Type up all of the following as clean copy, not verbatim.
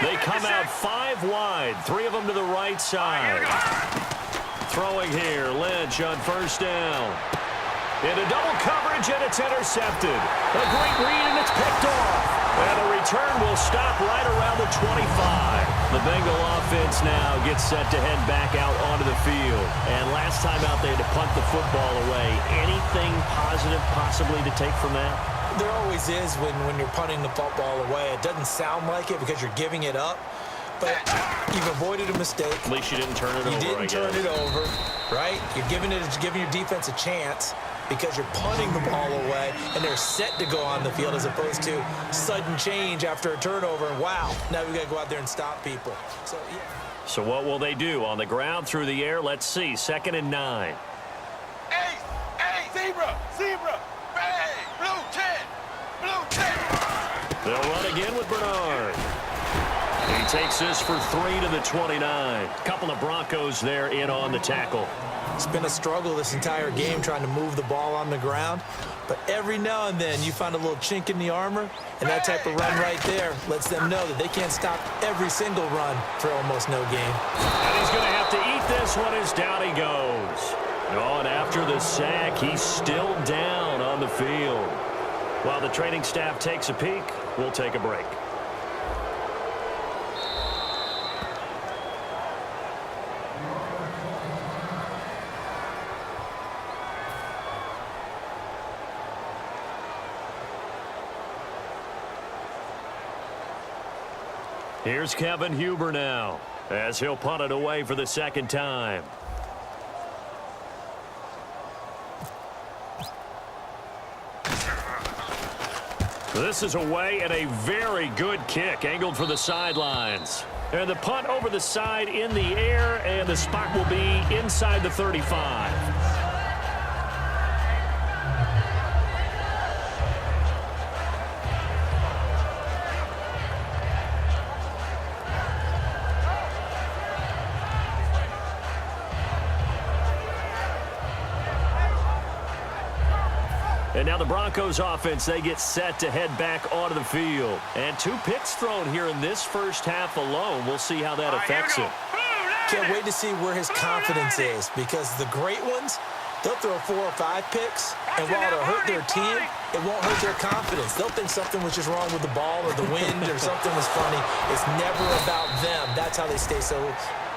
They come out 5 wide, 3 of them to the right side. Throwing here, Lynch on first down. Into double coverage, and it's intercepted. A great read, and it's picked off. And the return will stop right around the 25. The Bengal offense now gets set to head back out onto the field. And last time out there to punt the football away. Anything positive possibly to take from that? There always is when you're punting the football away. It doesn't sound like it because you're giving it up. But you've avoided a mistake. At least you didn't turn it over, You didn't turn it over, right? You're giving your defense a chance because you're punting the ball away, and they're set to go on the field as opposed to sudden change after a turnover. And, wow, now we've got to go out there and stop people. So, yeah. So what will they do? On the ground, through the air? Let's see. 2nd and 9. Hey, zebra, hey, blue 10, blue 10. They'll run again with Bernard. He takes this for 3 to the 29. Couple of Broncos there in on the tackle. It's been a struggle this entire game trying to move the ball on the ground. But every now and then you find a little chink in the armor, and that type of run right there lets them know that they can't stop every single run for almost no gain. And he's going to have to eat this one as down he goes. Oh, and after the sack, he's still down on the field. While the training staff takes a peek, we'll take a break. Here's Kevin Huber now, as he'll punt it away for the 2nd time. This is away, and a very good kick, angled for the sidelines. And the punt over the side in the air, and the spot will be inside the 35. And now the Broncos offense, they get set to head back onto the field. And 2 picks thrown here in this first half alone. We'll see how that affects him. Can't wait to see where his confidence is, because the great ones, they'll throw 4 or 5 picks, and while it'll hurt their team, it won't hurt their confidence. They'll think something was just wrong with the ball or the wind or something was funny. It's never about them. That's how they stay so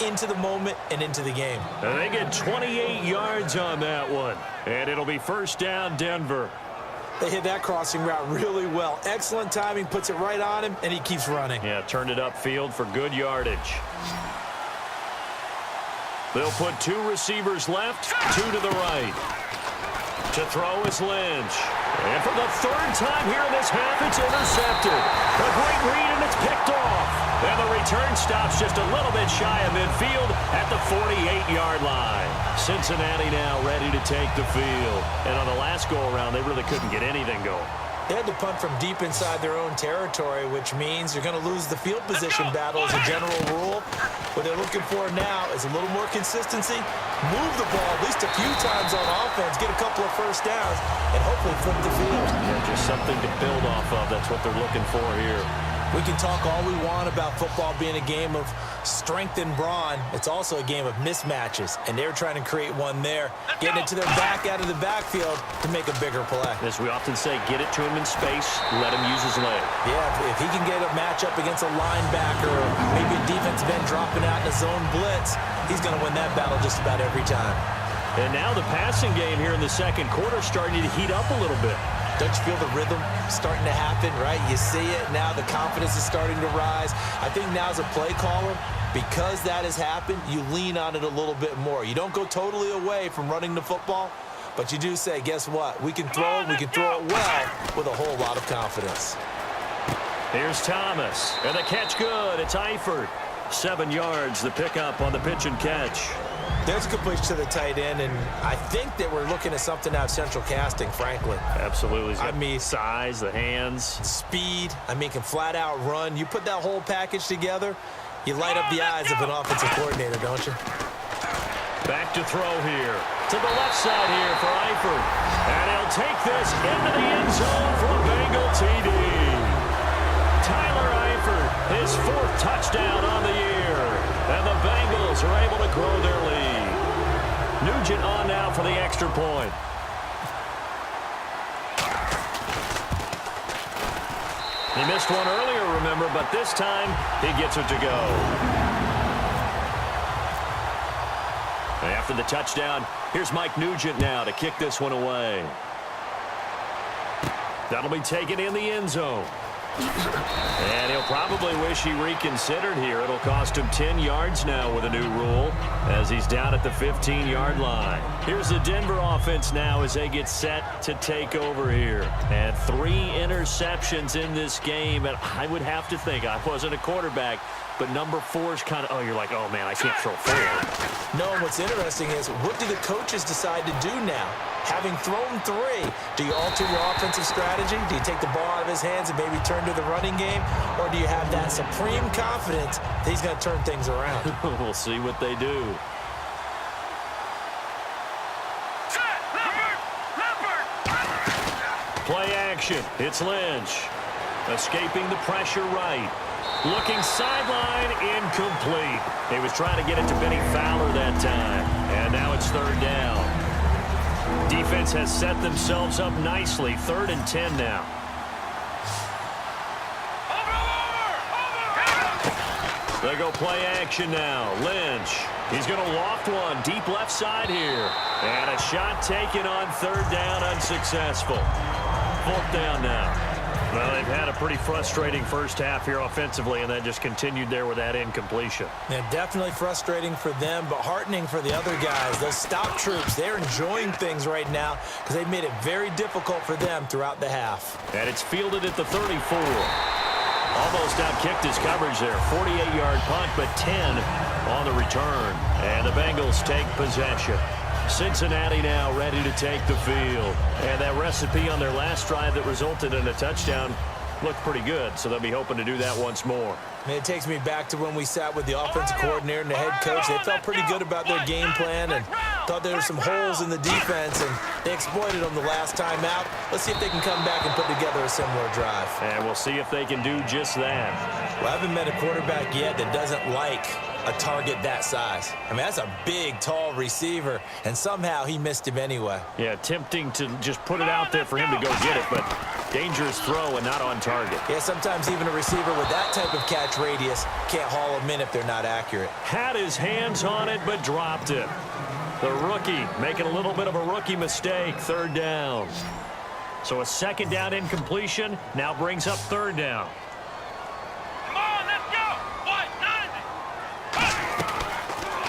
into the moment and into the game. And they get 28 yards on that one. And it'll be first down, Denver. They hit that crossing route really well. Excellent timing, puts it right on him, and he keeps running. Yeah, turned it upfield for good yardage. They'll put 2 receivers left, 2 to the right. To throw is Lynch. And for the 3rd time here in this half, it's intercepted. A great read, and it's picked off. And the return stops just a little bit shy of midfield at the 48-yard line. Cincinnati now ready to take the field. And on the last go-around, they really couldn't get anything going. They had to punt from deep inside their own territory, which means you're going to lose the field position battle as a general rule. What they're looking for now is a little more consistency, move the ball at least a few times on offense, get a couple of first downs, and hopefully flip the field. Yeah, just something to build off of. That's what they're looking for here. We can talk all we want about football being a game of strength and brawn. It's also a game of mismatches, and they're trying to create one there, getting it to their back out of the backfield to make a bigger play. As we often say, get it to him in space, let him use his leg. Yeah, if he can get a matchup against a linebacker or maybe a defensive end dropping out in a zone blitz, he's going to win that battle just about every time. And now the passing game here in the 2nd quarter starting to heat up a little bit. Don't you feel the rhythm starting to happen, right? You see it now. The confidence is starting to rise. I think now as a play caller, because that has happened, you lean on it a little bit more. You don't go totally away from running the football, but you do say, guess what? We can throw it. We can throw it well with a whole lot of confidence. Here's Thomas. And the catch good. It's Eifert. 7 yards, the pickup on the pitch and catch. There's a completion to the tight end, and I think that we're looking at something out of Central Casting, frankly. Absolutely. I mean, size, the hands. Speed. I mean, can flat out run. You put that whole package together, you light up the eyes of an offensive coordinator, don't you? Back to throw here. To the left side here for Eifert. And he'll take this into the end zone for a Bengal TD. Tyler Eifert, His 4th touchdown on the year. And the Bengals are able to grow their lead. Nugent on now for the extra point. He missed one earlier, remember, but this time he gets it to go. After the touchdown, here's Mike Nugent now to kick this one away. That'll be taken in the end zone. And he'll probably wish he reconsidered here. It'll cost him 10 yards now with a new rule as he's down at the 15-yard line. Here's the Denver offense now as they get set to take over here. And 3 interceptions in this game. And I would have to think, I wasn't a quarterback, but number 4 is kind of, oh, you're like, oh, man, I can't throw 4. No, and what's interesting is, what do the coaches decide to do now? Having thrown 3, do you alter your offensive strategy? Do you take the ball out of his hands and maybe turn to the running game? Or do you have that supreme confidence that he's going to turn things around? We'll see what they do. Play action. It's Lynch. Escaping the pressure right. Looking sideline, incomplete. He was trying to get it to Benny Fowler that time. And now it's 3rd down. Defense has set themselves up nicely. 3rd and 10 now. They go play action now. Lynch. He's going to loft one deep left side here. And a shot taken on 3rd down, unsuccessful. 4th down now. Well, they've had a pretty frustrating first half here offensively, and then just continued there with that incompletion. Yeah, definitely frustrating for them, but heartening for the other guys. Those stop troops, they're enjoying things right now because they've made it very difficult for them throughout the half. And it's fielded at the 34. Almost outkicked his coverage there. 48-yard punt, but 10 on the return. And the Bengals take possession. Cincinnati now ready to take the field. And that recipe on their last drive that resulted in a touchdown looked pretty good, so they'll be hoping to do that once more. And it takes me back to when we sat with the offensive coordinator and the head coach. They felt pretty good about their game plan and thought there were some holes in the defense, and they exploited them the last time out. Let's see if they can come back and put together a similar drive. And we'll see if they can do just that. Well, I haven't met a quarterback yet that doesn't like a target that size. I mean, that's a big, tall receiver, and somehow he missed him anyway. Yeah, tempting to just put it out there for him to go get it, but dangerous throw and not on target. Yeah, sometimes even a receiver with that type of catch radius can't haul them in if they're not accurate. Had his hands on it, but dropped it. The rookie making a little bit of a rookie mistake. 3rd down. So a 2nd down incompletion now brings up 3rd down.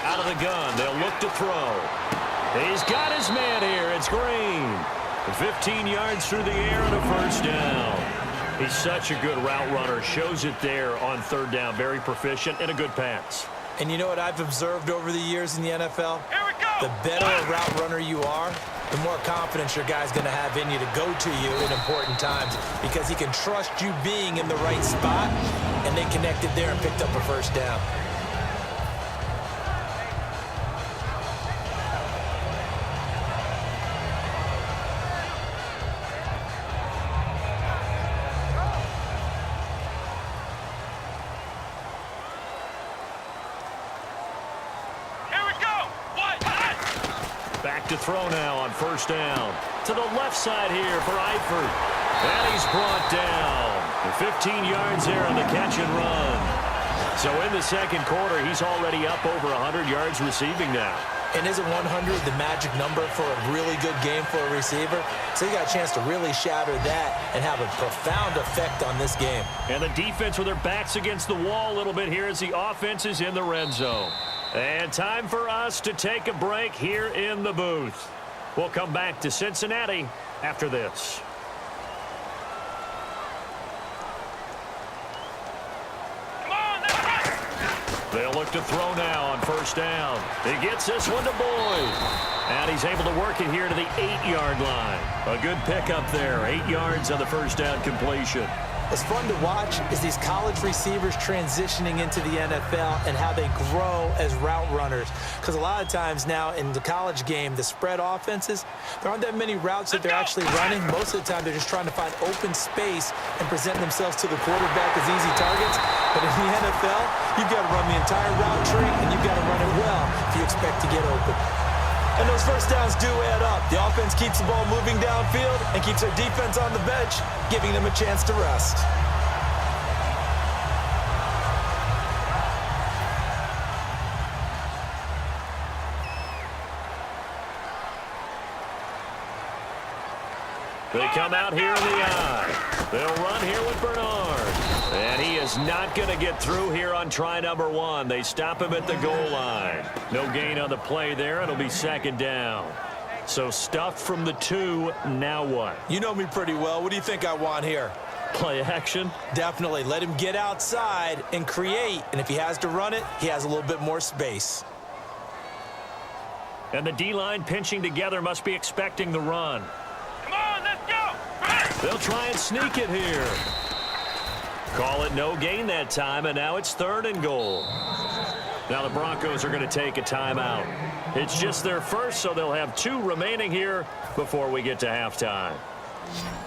Out of the gun, they'll look to throw. He's got his man here. It's Green. 15 yards through the air and a 1st down. He's such a good route runner. Shows it there on 3rd down. Very proficient and a good pass. And you know what I've observed over the years in the NFL? Here we go. The better a route runner you are, the more confidence your guy's going to have in you to go to you in important times because he can trust you being in the right spot, and they connected there and picked up a 1st down. To throw now on 1st down. To the left side here for Eifert. And he's brought down. 15 yards there on the catch and run. So in the 2nd quarter, he's already up over 100 yards receiving now. And isn't 100 the magic number for a really good game for a receiver? So you got a chance to really shatter that and have a profound effect on this game. And the defense with their backs against the wall a little bit here as the offense is in the red zone. And time for us to take a break here in the booth. We'll come back to Cincinnati after this. They'll look to throw now on 1st down. He gets this one to Boyd. And he's able to work it here to the 8-yard line. A good pickup there. 8 yards on the 1st down completion. What's fun to watch is these college receivers transitioning into the NFL and how they grow as route runners. Because a lot of times now in the college game, the spread offenses, there aren't that many routes that they're actually running. Most of the time, they're just trying to find open space and present themselves to the quarterback as easy targets. But in the NFL, you've got to run the entire route tree, and you've got to run it well if you expect to get open. And those first downs do add up. The offense keeps the ball moving downfield and keeps their defense on the bench, giving them a chance to rest. They come out here in the eye. They'll run here with Bernard. And he is not going to get through here on try number 1. They stop him at the goal line. No gain on the play there. It'll be second down. So stuffed from the 2. Now what? You know me pretty well. What do you think I want here? Play action? Definitely. Let him get outside and create. And if he has to run it, he has a little bit more space. And the D-line pinching together must be expecting the run. Come on, let's go. They'll try and sneak it here. Call it no gain that time, and now it's 3rd and goal. Now the Broncos are going to take a timeout. It's just their first, so they'll have 2 remaining here before we get to halftime.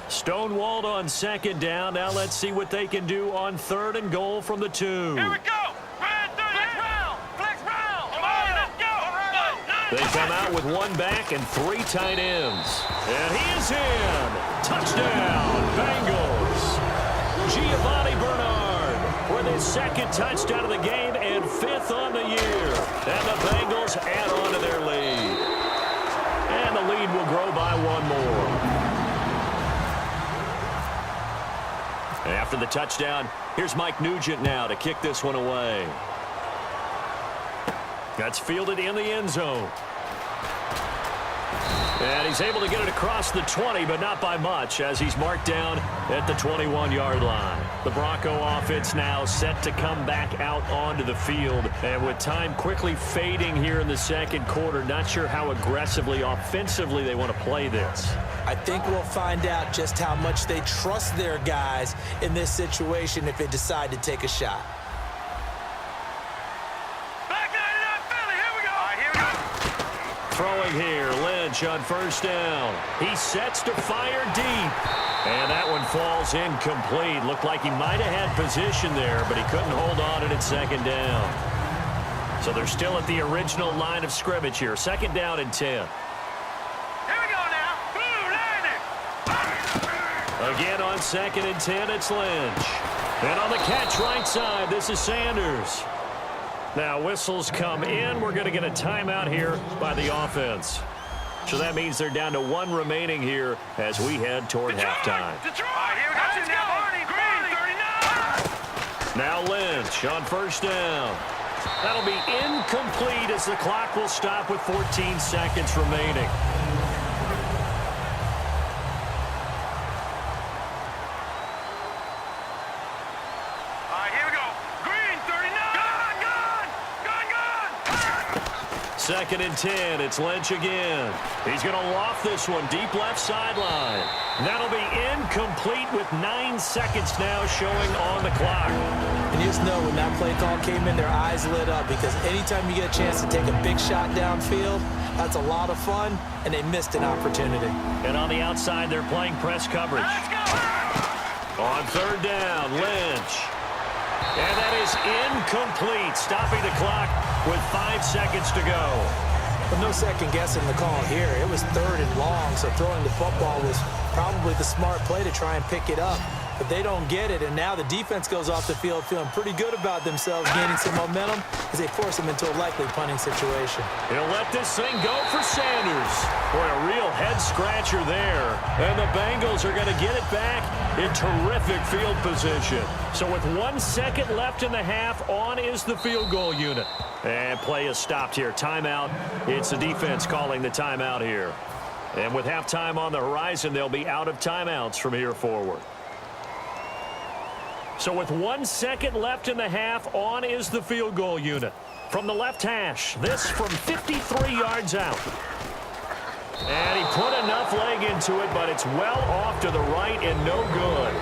Stonewalled on 2nd down. Now let's see what they can do on 3rd and goal from the 2. Here we go. Flex round. Flex round. Come on, let's go. They come out with 1 back and 3 tight ends. And he is in. Touchdown, Bengals. Giovanni Bernard with his 2nd touchdown of the game and 5th on the year. And the Bengals add on to their lead. And the lead will grow by 1 more. After the touchdown, here's Mike Nugent now to kick this one away. That's fielded in the end zone. And he's able to get it across the 20, but not by much, as he's marked down at the 21-yard line. The Bronco offense now set to come back out onto the field. And with time quickly fading here in the 2nd quarter, not sure how aggressively, offensively they want to play this. I think we'll find out just how much they trust their guys in this situation if they decide to take a shot. Throwing here, Lynch on 1st down. He sets to fire deep. And that one falls incomplete. Looked like he might have had position there, but he couldn't hold on at 2nd down. So they're still at the original line of scrimmage here. 2nd down and 10. Here we go now. Blue line it. Again on 2nd and 10, it's Lynch. And on the catch right side, this is Sanders. Now whistles come in. We're going to get a timeout here by the offense. So that means they're down to 1 remaining here as we head toward halftime. Detroit. Here we go. Let's go. Green 39. Now Lynch on 1st down. That'll be incomplete as the clock will stop with 14 seconds remaining. Here we go. Green 39. Gone. 2nd and 10. It's Lynch again. He's going to loft this one deep left sideline. That'll be incomplete with 9 seconds now showing on the clock. And you just know when that play call came in, their eyes lit up because anytime you get a chance to take a big shot downfield, that's a lot of fun, and they missed an opportunity. And on the outside, they're playing press coverage. Let's go. On 3rd down, Lynch. And that is incomplete, stopping the clock with 5 seconds to go. But no second guessing the call here. It was 3rd and long, so throwing the football was probably the smart play to try and pick it up. But they don't get it, and now the defense goes off the field feeling pretty good about themselves, gaining some momentum as they force them into a likely punting situation. He'll let this thing go for Sanders. Boy, a real head-scratcher there. And the Bengals are going to get it back in terrific field position. So with 1 second left in the half, on is the field goal unit. And play is stopped here. Timeout. It's the defense calling the timeout here. And with halftime on the horizon, they'll be out of timeouts from here forward. So with 1 second left in the half, on is the field goal unit. From the left hash, this from 53 yards out. And he put enough leg into it, but it's well off to the right and no good.